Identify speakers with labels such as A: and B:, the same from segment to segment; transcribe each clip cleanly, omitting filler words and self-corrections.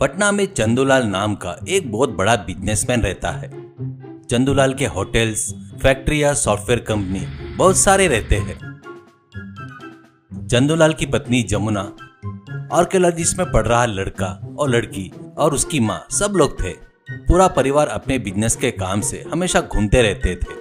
A: पटना में चंदूलाल नाम का एक बहुत बड़ा बिजनेसमैन रहता है। चंदूलाल के होटल्स, फैक्ट्री या सॉफ्टवेयर कंपनी बहुत सारे रहते हैं। चंदूलाल की पत्नी जमुना, आर्कियोलॉजिस्ट में पढ़ रहा लड़का और लड़की और उसकी माँ सब लोग थे। पूरा परिवार अपने बिजनेस के काम से हमेशा घूमते रहते थे,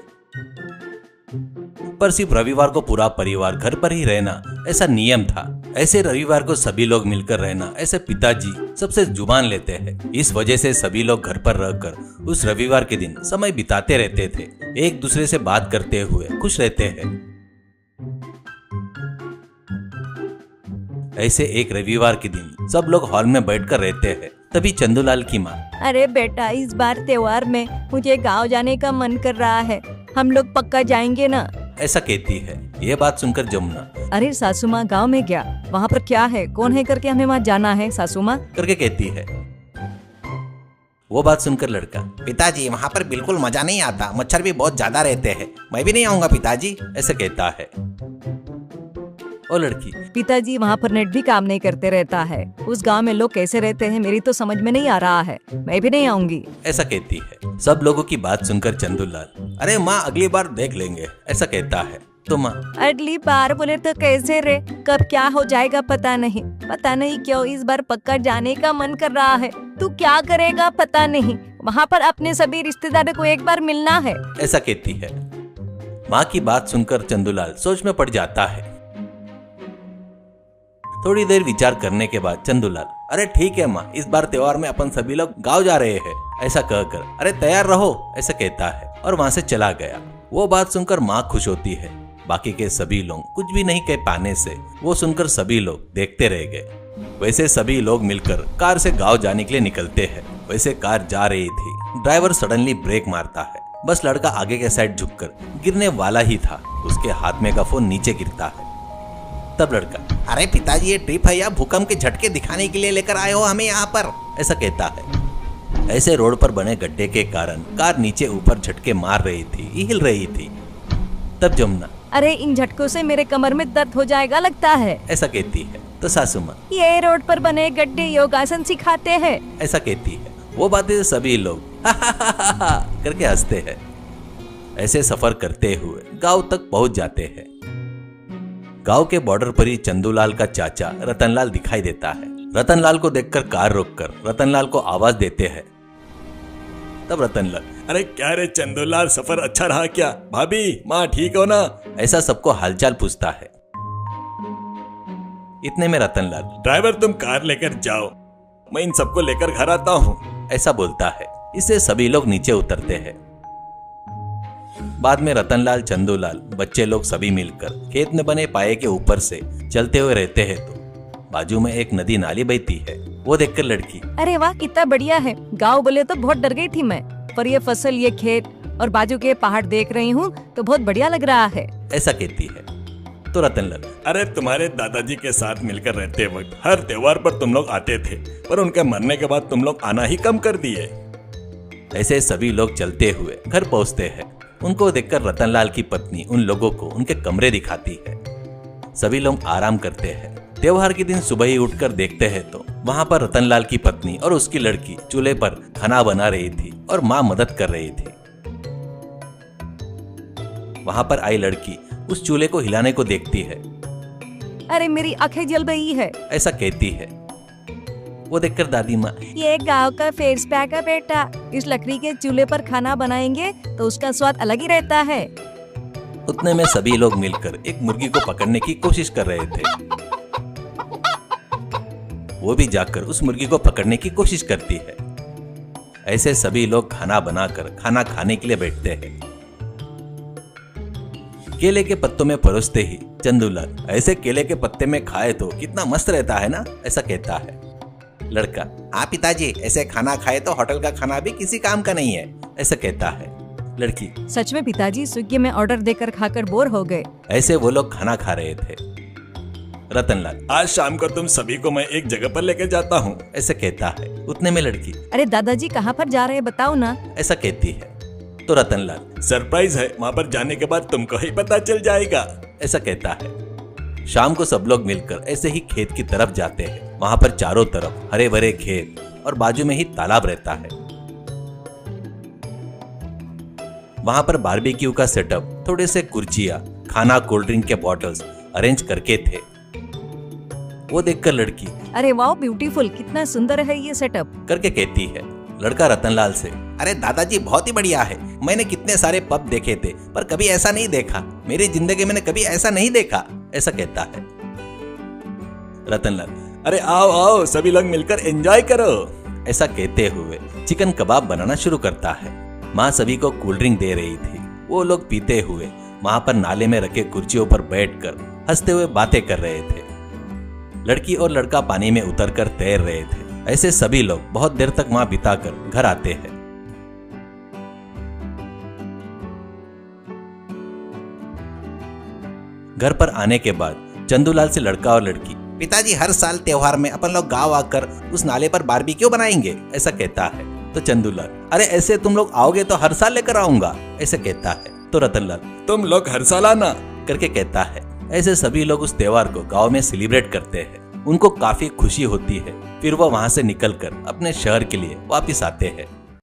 A: पर सिर्फ रविवार को पूरा परिवार घर पर ही रहना ऐसा नियम था। ऐसे रविवार को सभी लोग मिलकर रहना ऐसे पिताजी सबसे जुबान लेते हैं। इस वजह से सभी लोग घर पर रहकर उस रविवार के दिन समय बिताते रहते थे, एक दूसरे से बात करते हुए खुश रहते हैं। ऐसे एक रविवार के दिन सब लोग हॉल में बैठकर रहते हैं। तभी चंदूलाल की माँ,
B: अरे बेटा, इस बार त्योहार में मुझे गांव जाने का मन कर रहा है, हम लोग पक्का जाएंगे ना,
A: ऐसा कहती है। ये बात सुनकर जमुना,
B: अरे सासू माँ गाँव में क्या, वहाँ पर क्या है, कौन है करके हमें वहाँ जाना है सासू माँ
A: करके कहती है। वो बात सुनकर लड़का,
C: पिताजी वहाँ पर बिल्कुल मजा नहीं आता, मच्छर भी बहुत ज्यादा रहते हैं, मैं भी नहीं आऊंगा पिताजी,
A: ऐसा कहता है। और लड़की,
B: पिताजी वहाँ पर नेट भी काम नहीं करते रहता है, उस गांव में लोग कैसे रहते हैं मेरी तो समझ में नहीं आ रहा है, मैं भी नहीं आऊंगी,
A: ऐसा कहती है। सब लोगों की बात सुनकर चंदूलाल,
C: अरे माँ अगली बार देख लेंगे,
A: ऐसा कहता है। तो माँ,
B: अगली बार बोले तो कैसे रे, कब क्या हो जाएगा पता नहीं क्यों इस बार पक्का जाने का मन कर रहा है, तू क्या करेगा पता नहीं, वहाँ पर अपने सभी रिश्तेदारों को एक बार मिलना है,
A: ऐसा कहती है। माँ की बात सुनकर चंदूलाल सोच में पड़ जाता है। थोड़ी देर विचार करने के बाद चंदूलाल,
C: अरे ठीक है माँ, इस बार त्योहार में अपन सभी लोग गाँव जा रहे हैं,
A: ऐसा कहकर,
C: अरे तैयार रहो,
A: ऐसा कहता है और वहाँ से चला गया। वो बात सुनकर माँ खुश होती है। बाकी के सभी लोग कुछ भी नहीं कह पाने से वो सुनकर सभी लोग देखते रह गए। वैसे सभी लोग मिलकर कार से गाँव जाने के लिए निकलते हैं। वैसे कार जा रही थी, ड्राइवर सडनली ब्रेक मारता है। बस लड़का आगे के साइड झुककर गिरने वाला ही था, उसके हाथ में का फोन नीचे गिरता है। तब लड़का,
C: अरे पिताजी ये ट्रिप है या भूकंप के झटके दिखाने के लिए लेकर आए हो हमें यहाँ पर,
A: ऐसा कहता है। ऐसे रोड पर बने गड्ढे के कारण कार नीचे ऊपर झटके मार रही थी, हिल रही थी। तब जमुना,
B: अरे इन झटकों से मेरे कमर में दर्द हो जाएगा लगता है,
A: ऐसा कहती है। तो सासू माँ,
B: ये रोड पर बने गड्ढे योगासन सिखाते हैं,
A: ऐसा कहती है। वो बातें सभी लोग करके हंसते हैं। ऐसे सफर करते हुए गांव तक पहुंच जाते हैं। गांव के बॉर्डर पर ही चंदूलाल का चाचा रतनलाल दिखाई देता है। रतनलाल को देखकर कार रोककर रतनलाल को आवाज देते हैं। तब रतनलाल,
D: अरे क्या रे चंदूलाल, सफर अच्छा रहा क्या, भाभी माँ ठीक हो ना,
A: ऐसा सबको हालचाल पूछता है। इतने में रतनलाल,
D: ड्राइवर तुम कार लेकर जाओ, मैं इन सबको लेकर घर आता हूँ,
A: ऐसा बोलता है। इससे सभी लोग नीचे उतरते हैं। बाद में रतनलाल, चंदूलाल, बच्चे लोग सभी मिलकर खेत में बने पाए के ऊपर से चलते हुए रहते हैं तो बाजू में एक नदी नाली बहती है। वो देखकर लड़की,
B: अरे वाह कितना बढ़िया है, गाँव बोले तो बहुत डर गई थी मैं, पर ये फसल, ये खेत और बाजू के पहाड़ देख रही हूँ तो बहुत बढ़िया लग रहा है,
A: ऐसा कहती है। तो रतनलाल,
D: अरे तुम्हारे दादाजी के साथ मिलकर रहते वक्त हर त्योहार पर तुम लोग आते थे, पर उनके मरने के बाद तुम लोग आना ही कम कर दिए।
A: ऐसे सभी लोग चलते हुए घर पहुँचते हैं। उनको देखकर रतनलाल की पत्नी उन लोगों को उनके कमरे दिखाती है। सभी लोग आराम करते हैं। त्योहार के दिन सुबह ही उठकर देखते हैं तो वहाँ पर रतनलाल की पत्नी और उसकी लड़की चूल्हे पर खाना बना रही थी और माँ मदद कर रही थी। वहाँ पर आई लड़की उस चूल्हे को हिलाने को देखती है।
B: अरे मेरी आंखें जल रही है,
A: ऐसा कहती है। वो देखकर दादी माँ,
B: ये गांव का फेस पैक है बेटा, इस लकड़ी के चूल्हे पर खाना बनाएंगे तो उसका स्वाद अलग ही रहता है।
A: उतने में सभी लोग मिलकर एक मुर्गी को पकड़ने की कोशिश कर रहे थे। वो भी जाकर उस मुर्गी को पकड़ने की कोशिश करती है। ऐसे सभी लोग खाना बनाकर खाना खाने के लिए बैठते हैं। केले के पत्तों में परोसते ही चंदूलाल, ऐसे केले के पत्ते में खाए तो कितना मस्त रहता है ना, ऐसा कहता है। लड़का,
C: हाँ पिताजी, ऐसे खाना खाए तो होटल का खाना भी किसी काम का नहीं है,
A: ऐसा कहता है। लड़की,
B: सच में पिताजी, स्विगी में ऑर्डर देकर खाकर बोर हो गए।
A: ऐसे वो लोग खाना खा रहे थे। रतनलाल,
D: आज शाम को तुम सभी को मैं एक जगह पर लेकर जाता हूँ,
A: ऐसे कहता है। उतने में लड़की,
B: अरे दादाजी कहाँ पर जा रहे हैं बताओ ना,
A: ऐसा कहती है। तो रतनलाल,
D: सरप्राइज है, वहाँ पर जाने के बाद तुमको ही पता चल जाएगा,
A: ऐसा कहता है। शाम को सब लोग मिलकर ऐसे ही खेत की तरफ जाते हैं। वहाँ पर चारों तरफ हरे भरे खेत और बाजू में ही तालाब रहता है। वहां पर बारबेक्यू का सेटअप, थोड़े से कुर्सियां, खाना, कोल्ड ड्रिंक के बॉटल्स अरेंज करके थे। वो देखकर लड़की
B: अरे वाह ब्यूटीफुल, कितना सुंदर है ये सेटअप
A: करके कहती है। लड़का रतनलाल से
C: अरे दादाजी बहुत ही बढ़िया है। मैंने कितने सारे पब देखे थे पर कभी ऐसा नहीं देखा। मेरी जिंदगी में कभी ऐसा नहीं देखा,
A: ऐसा कहता है। रतनलाल
D: अरे आओ आओ सभी लोग मिलकर एंजॉय करो।
A: ऐसा कहते हुए चिकन कबाब बनाना शुरू करता है। माँ सभी को कोल्ड ड्रिंक दे रही थी। वो लोग पीते हुए वहां पर नाले में रखे कुर्सियों पर बैठकर हंसते हुए बातें कर रहे थे। लड़की और लड़का पानी में उतरकर तैर रहे थे। ऐसे सभी लोग बहुत देर तक वहां बिताकर घर आते हैं। घर पर आने के बाद चंदूलाल से लड़का और लड़की
C: पिताजी हर साल त्योहार में अपन लोग गांव आकर उस नाले पर बारबेक्यू बनाएंगे,
A: ऐसा कहता है। तो चंदूलाल अरे ऐसे तुम लोग आओगे तो हर साल लेकर आऊंगा, ऐसे कहता है। तो रतनलाल
D: तुम लोग हर साल आना
A: करके कहता है। ऐसे सभी लोग उस त्योहार को गांव में सेलिब्रेट करते हैं। उनको काफी खुशी होती है। फिर वो वहां से निकलकर अपने शहर के लिए वापस आते हैं।